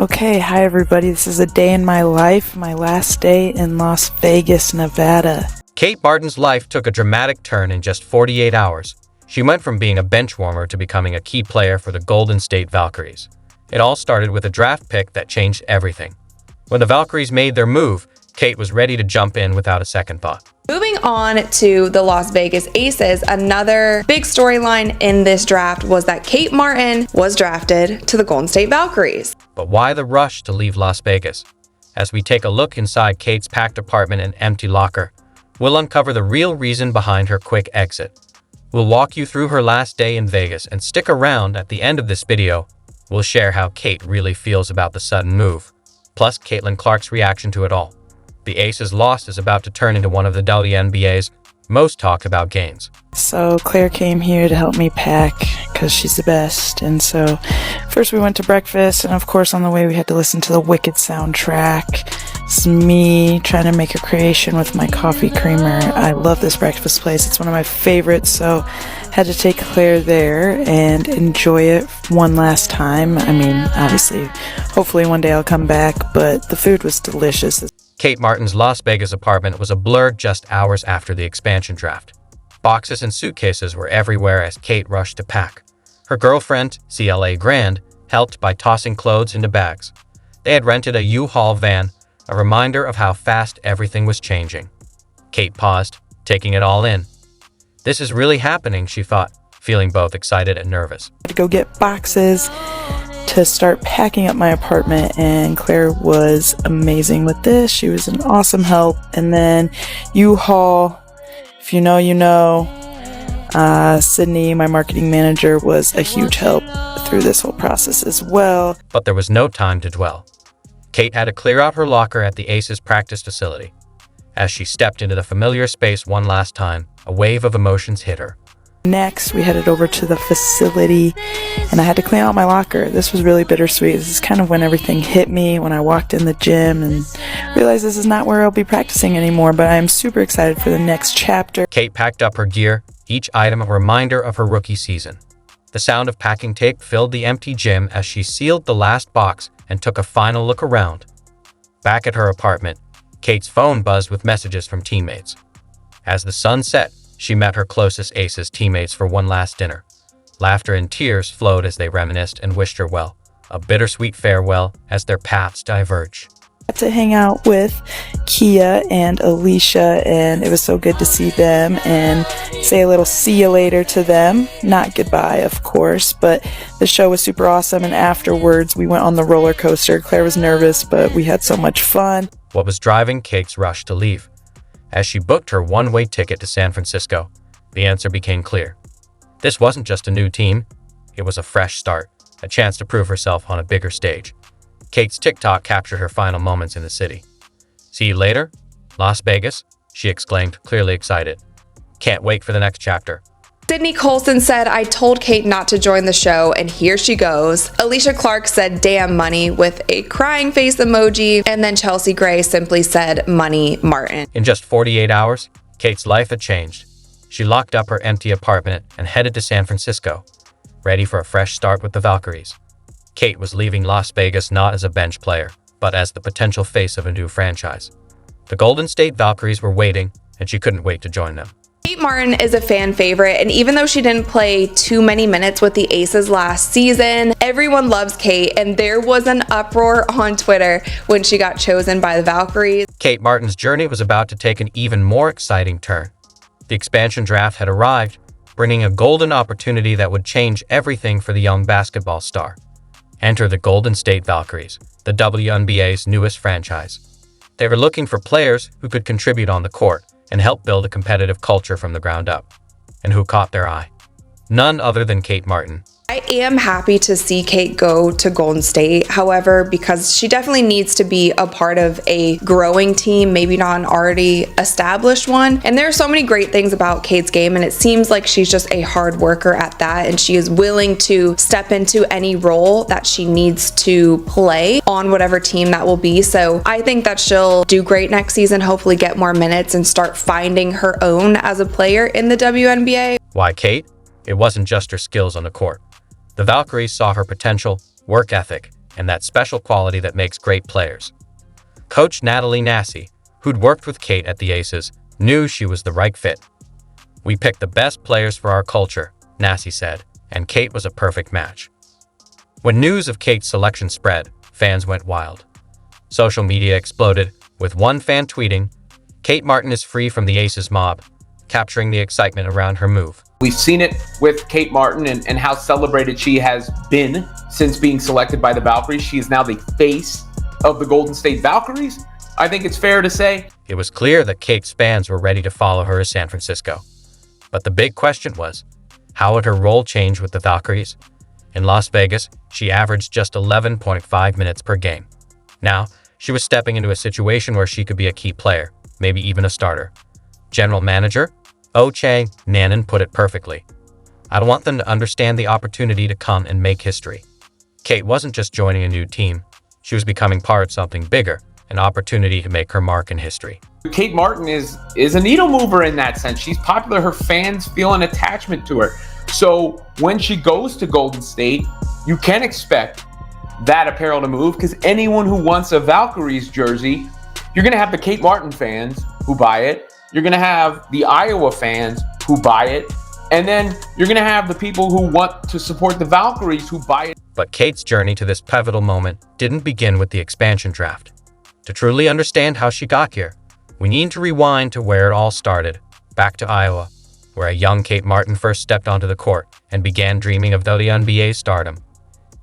Okay, hi everybody. This is a day in my life, my last day in Las Vegas, Nevada. Kate Martin's life took a dramatic turn in just 48 hours. She went from being a bench warmer to becoming a key player for the Golden State Valkyries. It all started with a draft pick that changed everything. When the Valkyries made their move, Kate was ready to jump in without a second thought. Moving on to the Las Vegas Aces, another big storyline in this draft was that Kate Martin was drafted to the Golden State Valkyries. But why the rush to leave Las Vegas? As we take a look inside Kate's packed apartment and empty locker, we'll uncover the real reason behind her quick exit. We'll walk you through her last day in Vegas, and stick around. At the end of this video, we'll share how Kate really feels about the sudden move, plus Caitlin Clark's reaction to it all. The Aces' loss is about to turn into one of the WNBA's most talked about games. So Claire came here to help me pack because she's the best. And so first we went to breakfast, and of course on the way we had to listen to the Wicked soundtrack. It's me trying to make a creation with my coffee creamer. I love this breakfast place. It's one of my favorites, so had to take Claire there and enjoy it one last time. I mean, obviously, hopefully one day I'll come back, but the food was delicious. Kate Martin's Las Vegas apartment was a blur just hours after the expansion draft. Boxes and suitcases were everywhere as Kate rushed to pack. Her girlfriend, CLA Grand, helped by tossing clothes into bags. They had rented a U-Haul van, a reminder of how fast everything was changing. Kate paused, taking it all in. This is really happening, she thought, feeling both excited and nervous. I had to go get boxes to start packing up my apartment, and Claire was amazing with this. She was an awesome help. And then U-Haul, if you know, you know. Sydney, my marketing manager, was a huge help through this whole process as well. But there was no time to dwell. Kate had to clear out her locker at the Aces practice facility. As she stepped into the familiar space one last time, a wave of emotions hit her. Next, we headed over to the facility, and I had to clean out my locker. This was really bittersweet. This is kind of when everything hit me, when I walked in the gym and realized this is not where I'll be practicing anymore, but I'm super excited for the next chapter. Kate packed up her gear, each item a reminder of her rookie season. The sound of packing tape filled the empty gym as she sealed the last box and took a final look around. Back at her apartment, Kate's phone buzzed with messages from teammates. As the sun set, she met her closest Aces teammates for one last dinner. Laughter and tears flowed as they reminisced and wished her well, a bittersweet farewell as their paths diverge. I got to hang out with Kia and Alicia, and it was so good to see them and say a little see you later to them. Not goodbye, of course, but the show was super awesome, and afterwards we went on the roller coaster. Claire was nervous, but we had so much fun. What was driving Kate's rush to leave? As she booked her one-way ticket to San Francisco, the answer became clear. This wasn't just a new team, it was a fresh start, a chance to prove herself on a bigger stage. Kate's TikTok captured her final moments in the city. "See you later, Las Vegas," she exclaimed, clearly excited. "Can't wait for the next chapter." Sydney Colson said, "I told Kate not to join the show, and here she goes." Alicia Clark said, "Damn money," with a crying face emoji. And then Chelsea Gray simply said, "Money Martin." In just 48 hours, Kate's life had changed. She locked up her empty apartment and headed to San Francisco, ready for a fresh start with the Valkyries. Kate was leaving Las Vegas not as a bench player, but as the potential face of a new franchise. The Golden State Valkyries were waiting, and she couldn't wait to join them. Kate Martin is a fan favorite, and even though she didn't play too many minutes with the Aces last season, everyone loves Kate, and there was an uproar on Twitter when she got chosen by the Valkyries. Kate Martin's journey was about to take an even more exciting turn. The expansion draft had arrived, bringing a golden opportunity that would change everything for the young basketball star. Enter the Golden State Valkyries, the WNBA's newest franchise. They were looking for players who could contribute on the court and help build a competitive culture from the ground up. And who caught their eye? None other than Kate Martin. I am happy to see Kate go to Golden State, however, because she definitely needs to be a part of a growing team, maybe not an already established one. And there are so many great things about Kate's game, and it seems like she's just a hard worker at that, and she is willing to step into any role that she needs to play on whatever team that will be. So I think that she'll do great next season, hopefully get more minutes and start finding her own as a player in the WNBA. Why Kate? It wasn't just her skills on the court. The Valkyries saw her potential, work ethic, and that special quality that makes great players. Coach Natalie Nassi, who'd worked with Kate at the Aces, knew she was the right fit. "We picked the best players for our culture," Nassi said, and Kate was a perfect match. When news of Kate's selection spread, fans went wild. Social media exploded, with one fan tweeting, "Kate Martin is free from the Aces mob," capturing the excitement around her move. We've seen it with Kate Martin and how celebrated she has been since being selected by the Valkyries. She is now the face of the Golden State Valkyries, I think it's fair to say. It was clear that Kate's fans were ready to follow her to San Francisco. But the big question was, how would her role change with the Valkyries? In Las Vegas, she averaged just 11.5 minutes per game. Now, she was stepping into a situation where she could be a key player, maybe even a starter. General Manager Ochai Nanan put it perfectly. "I want them to understand the opportunity to come and make history." Kate wasn't just joining a new team. She was becoming part of something bigger, an opportunity to make her mark in history. Kate Martin is a needle mover in that sense. She's popular. Her fans feel an attachment to her. So when she goes to Golden State, you can expect that apparel to move, because anyone who wants a Valkyries jersey, you're going to have the Kate Martin fans who buy it. You're going to have the Iowa fans who buy it. And then you're going to have the people who want to support the Valkyries who buy it. But Kate's journey to this pivotal moment didn't begin with the expansion draft. To truly understand how she got here, we need to rewind to where it all started, back to Iowa, where a young Kate Martin first stepped onto the court and began dreaming of WNBA stardom.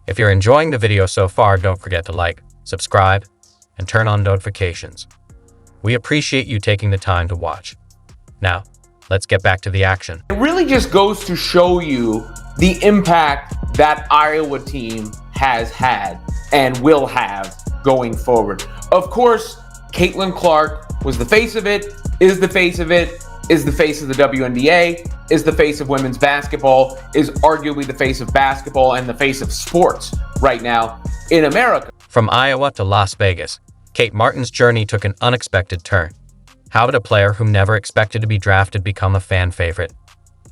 If you're enjoying the video so far, don't forget to like, subscribe, and turn on notifications. We appreciate you taking the time to watch. Now, let's get back to the action. It really just goes to show you the impact that Iowa team has had and will have going forward. Of course, Caitlin Clark was the face of it, is the face of it, is the face of the WNBA, is the face of women's basketball, is arguably the face of basketball and the face of sports right now in America. From Iowa to Las Vegas, Kate Martin's journey took an unexpected turn. How did a player who never expected to be drafted become a fan favorite?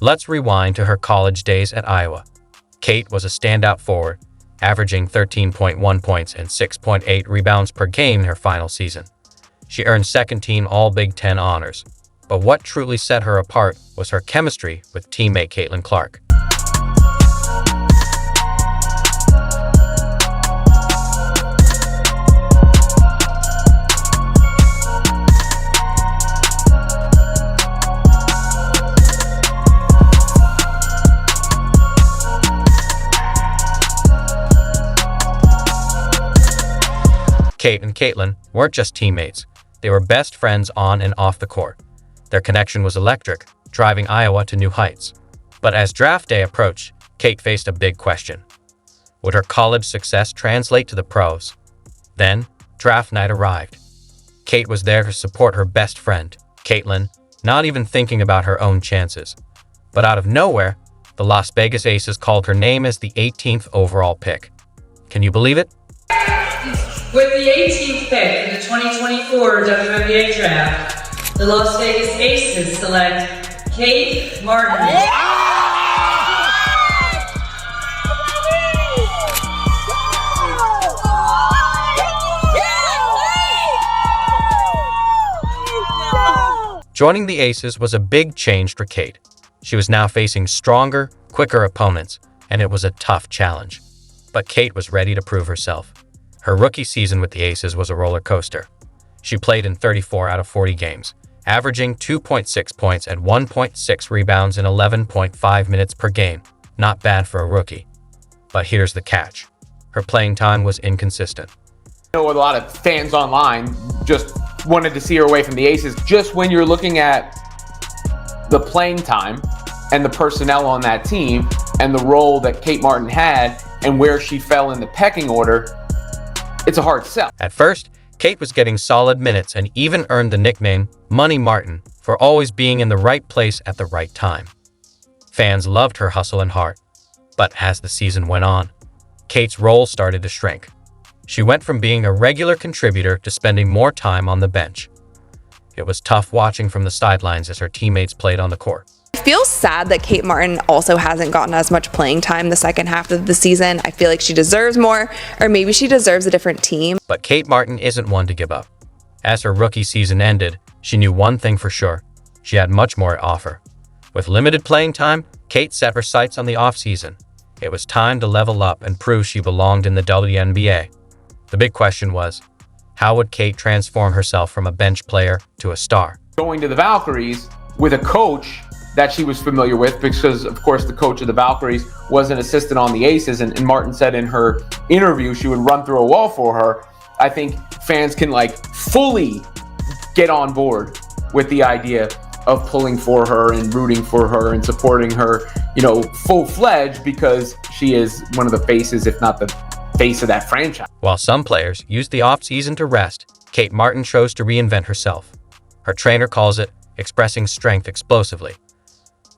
Let's rewind to her college days at Iowa. Kate was a standout forward, averaging 13.1 points and 6.8 rebounds per game in her final season. She earned second-team All-Big Ten honors. But what truly set her apart was her chemistry with teammate Caitlin Clark. Kate and Caitlin weren't just teammates, they were best friends on and off the court. Their connection was electric, driving Iowa to new heights. But as draft day approached, Kate faced a big question. Would her college success translate to the pros? Then, draft night arrived. Kate was there to support her best friend, Caitlin, not even thinking about her own chances. But out of nowhere, the Las Vegas Aces called her name as the 18th overall pick. Can you believe it? With the 18th pick in the 2024 WNBA draft, the Las Vegas Aces select Kate Martin. Joining the Aces was a big change for Kate. She was now facing stronger, quicker opponents, and it was a tough challenge. But Kate was ready to prove herself. Her rookie season with the Aces was a roller coaster. She played in 34 out of 40 games, averaging 2.6 points and 1.6 rebounds in 11.5 minutes per game. Not bad for a rookie. But here's the catch. Her playing time was inconsistent. I know a lot of fans online just wanted to see her away from the Aces. Just when you're looking at the playing time and the personnel on that team and the role that Kate Martin had and where she fell in the pecking order, it's a hard sell. At first, Kate was getting solid minutes and even earned the nickname Money Martin for always being in the right place at the right time. Fans loved her hustle and heart. But as the season went on, Kate's role started to shrink. She went from being a regular contributor to spending more time on the bench. It was tough watching from the sidelines as her teammates played on the court. I feel sad that Kate Martin also hasn't gotten as much playing time the second half of the season. I feel like she deserves more, or maybe she deserves a different team. But Kate Martin isn't one to give up. As her rookie season ended, she knew one thing for sure. She had much more to offer. With limited playing time, Kate set her sights on the offseason. It was time to level up and prove she belonged in the WNBA. The big question was, how would Kate transform herself from a bench player to a star? Going to the Valkyries with a coach that she was familiar with, because of course the coach of the Valkyries was an assistant on the Aces, and Martin said in her interview she would run through a wall for her. I think fans can fully get on board with the idea of pulling for her and rooting for her and supporting her, full-fledged, because she is one of the faces, if not the face of that franchise. While some players used the off-season to rest, Kate Martin chose to reinvent herself. Her trainer calls it expressing strength explosively,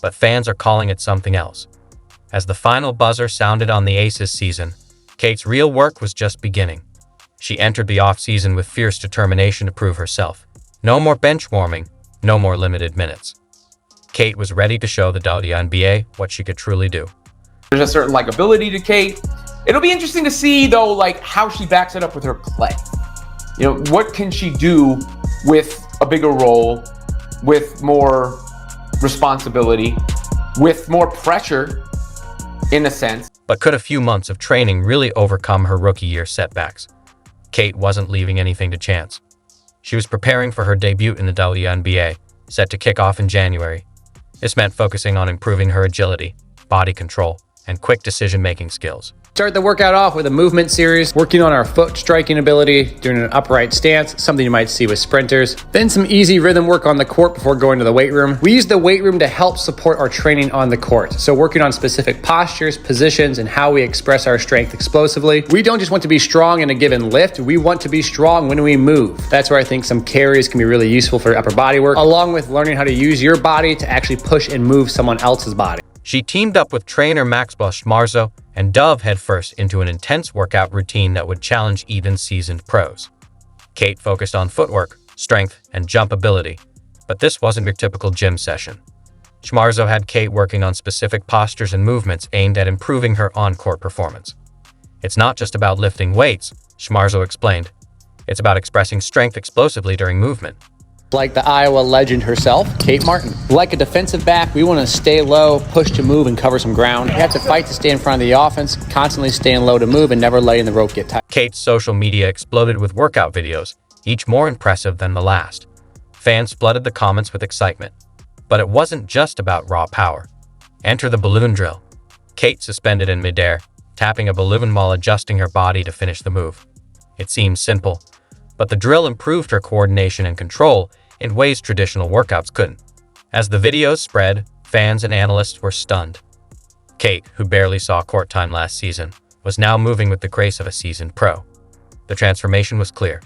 but fans are calling it something else. As the final buzzer sounded on the Aces season, Kate's real work was just beginning. She entered the off-season with fierce determination to prove herself. No more bench warming, no more limited minutes. Kate was ready to show the WNBA what she could truly do. There's a certain likability to Kate. It'll be interesting to see, though, how she backs it up with her play. What can she do with a bigger role, with more responsibility, with more pressure, in a sense. But could a few months of training really overcome her rookie year setbacks? Kate wasn't leaving anything to chance. She was preparing for her debut in the WNBA, set to kick off in January. This meant focusing on improving her agility, body control, and quick decision-making skills. Start the workout off with a movement series, working on our foot striking ability, doing an upright stance, something you might see with sprinters. Then some easy rhythm work on the court before going to the weight room. We use the weight room to help support our training on the court. So working on specific postures, positions, and how we express our strength explosively. We don't just want to be strong in a given lift, we want to be strong when we move. That's where I think some carries can be really useful for upper body work, along with learning how to use your body to actually push and move someone else's body. She teamed up with trainer Maxwell Schmarzo and dove headfirst into an intense workout routine that would challenge even seasoned pros. Kate focused on footwork, strength, and jump ability, but this wasn't your typical gym session. Schmarzo had Kate working on specific postures and movements aimed at improving her on-court performance. It's not just about lifting weights, Schmarzo explained. It's about expressing strength explosively during movement. Like the Iowa legend herself, Kate Martin. Like a defensive back, we want to stay low, push to move, and cover some ground. You have to fight to stay in front of the offense, constantly staying low to move, and never letting the rope get tight. Kate's social media exploded with workout videos, each more impressive than the last. Fans flooded the comments with excitement. But it wasn't just about raw power. Enter the balloon drill. Kate suspended in midair, tapping a balloon while adjusting her body to finish the move. It seemed simple, but the drill improved her coordination and control in ways traditional workouts couldn't. As the videos spread, fans and analysts were stunned. Kate, who barely saw court time last season, was now moving with the grace of a seasoned pro. The transformation was clear.